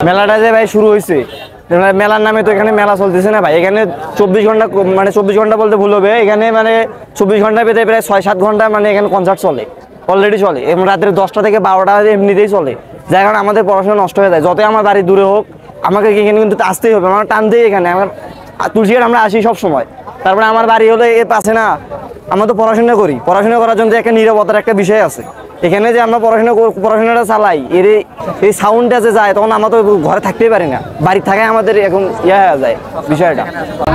মেলাটা যে ভাই শুরু হয়েছে, মেলার নামে তো এখানে মেলা চলতেছে না ভাই। এখানে 24 ঘন্টা, মানে 24 ঘন্টা বলতে ভুল হবে, এখানে মানে 24 ঘন্টা পেতে প্রায় 6-7 ঘন্টা মানে এখানে কনসার্ট চলে, অলরেডি চলে, এবং রাত্রে 10টা থেকে 12টা এমনিতেই চলে। যার কারণে আমাদের পড়াশোনা নষ্ট হয়ে যায়। যতই আমার বাড়ি দূরে হোক, আমাকে এখানে কিন্তু আসতেই হবে, আমার টান দিয়ে এখানে আমার তুলসীঘাট আমরা আসি সব সময়। তারপরে আমার বাড়ি হলে এ পাশে না, আমরা তো পড়াশোনা করি, পড়াশোনা করার জন্য একটা নীরবতার একটা বিষয় আছে। এখানে যে আমরা পড়াশোনাটা চালাই, এই সাউন্ডটা যে যায়, তখন আমরা তো ঘরে থাকতেই পারি না, বাড়ি থাকায় আমাদের এখন হয়ে যায় বিষয়টা।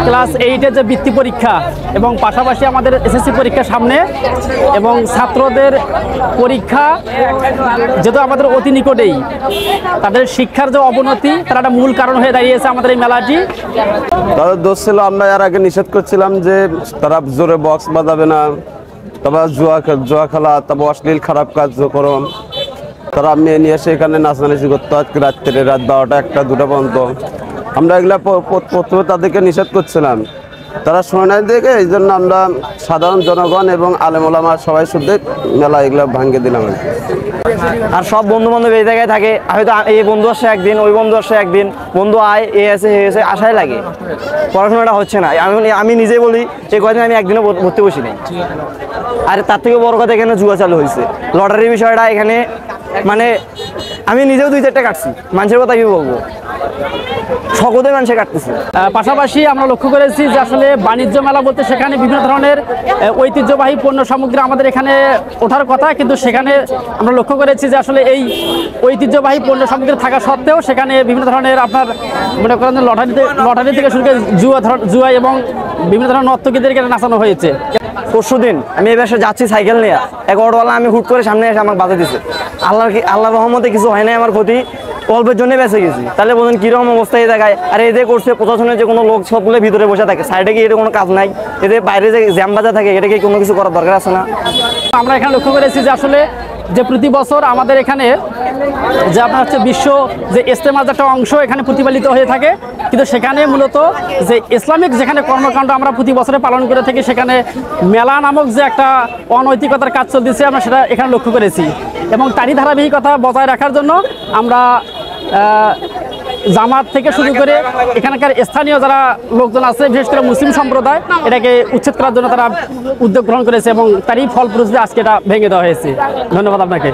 ক্লাস 8-এর যে বৃত্তি পরীক্ষা এবং পাশাপাশি আমাদের এসএসসি পরীক্ষা সামনে, এবং ছাত্রদের পরীক্ষা যেহেতু আমাদের অতি নিকটেই, তাদের শিক্ষার যে অবনতি তার একটা মূল কারণ হয়ে দাঁড়িয়েছে আমাদের এই মেলাটি। তাদের দোষ ছিল, আমরা এর আগে নিষেধ করছিলাম যে তারা জোরে বক্স বাজাবে না, তারপর জুয়া খেলা, তারপর অশ্লীল খারাপ কার্যক্রম, তারা মেয়ে নিয়ে এসে এখানে নাচানাচি করতো আজকে রাত্রে রাত 12টা 1টা 2টা পর্যন্ত। আমরা এগুলা প্রথমে তাদেরকে নিষেধ করছিলাম, তারা শোনে নাই দেখে এই জন্য আমরা সাধারণ জনগণ এবং আলেম ওলামা সবাই শুদ্ধ মেলা এগুলো ভাঙিয়ে দিলাম। আর সব বন্ধু বান্ধব এই জায়গায় থাকে, হয়তো এই বন্ধু আসছে একদিন, ওই বন্ধু আসছে একদিন, বন্ধু আয় এ আছে হে আছে, আশায় লাগে, পড়াশোনাটা হচ্ছে না। আমি নিজে বলি, এই কদিন আমি একদিনও ভর্তি বসি নাই। আর তার থেকে বড় কথা, এখানে জুয়া চালু হয়েছে, লটারি বিষয়টা এখানে, মানে আমি নিজেও 2-4টা কাটছি, মানুষের কথা কি বলবো, সকলে মানুষে কাটতেছে। পাশাপাশি আমরা লক্ষ্য করেছি যে আসলে বাণিজ্য মেলা বলতে সেখানে বিভিন্ন ধরনের ঐতিহ্যবাহী পণ্য সামগ্রী আমাদের এখানে ওঠার কথা, কিন্তু সেখানে আমরা লক্ষ্য করেছি যে আসলে এই ঐতিহ্যবাহী পণ্য সামগ্রী থাকা সত্ত্বেও সেখানে বিভিন্ন ধরনের আপনার মনে করেন লটারি থেকে শুরু করে জুয়া এবং বিভিন্ন ধরনের নর্তকীদের এখানে নাচানো হয়েছে। পরশুদিন আমি এই বাসায় যাচ্ছি সাইকেল নিয়ে, এক অটোওয়ালা আমি হুট করে সামনে এসে আমাকে বাধা দিছে। আল্লাহর রহমতে কিছু হয় নাই, আমার ক্ষতি অল্পের জন্য বেঁচে গেছি। তাহলে বলুন কিরকম অবস্থা এই জায়গায়। আর এদের করছে প্রশাসনের যে কোনো লোক সবগুলো ভিতরে বসে থাকে, সাইডে গিয়ে এটা কোনো কাজ নাই, এদের বাইরে যে জ্যাম বাজা থাকে, এটাকে কোনো কিছু করার দরকার আছে না। আমরা এখানে লক্ষ্য করেছি যে আসলে যে প্রতি বছর আমাদের এখানে যে আপনার হচ্ছে বিশ্ব যে ইজতেমার একটা অংশ এখানে প্রতিপালিত হয়ে থাকে, কিন্তু সেখানে মূলত যে ইসলামিক যেখানে কর্মকাণ্ড আমরা প্রতি বছরে পালন করে থাকি, সেখানে মেলা নামক যে একটা অনৈতিকতার কাজ চলতেছে আমরা সেটা এখানে লক্ষ্য করেছি। এবং তারই ধারাবাহিকতা বজায় রাখার জন্য আমরা জামাত থেকে শুরু করে এখানকার স্থানীয় যারা লোকজন আছে, বিশেষ করে মুসলিম সম্প্রদায়, এটাকে উচ্ছেদ করার জন্য তারা উদ্যোগ গ্রহণ করেছে এবং তারই ফলপ্রসূ আজকে এটা ভেঙে দেওয়া হয়েছে। ধন্যবাদ আপনাকে।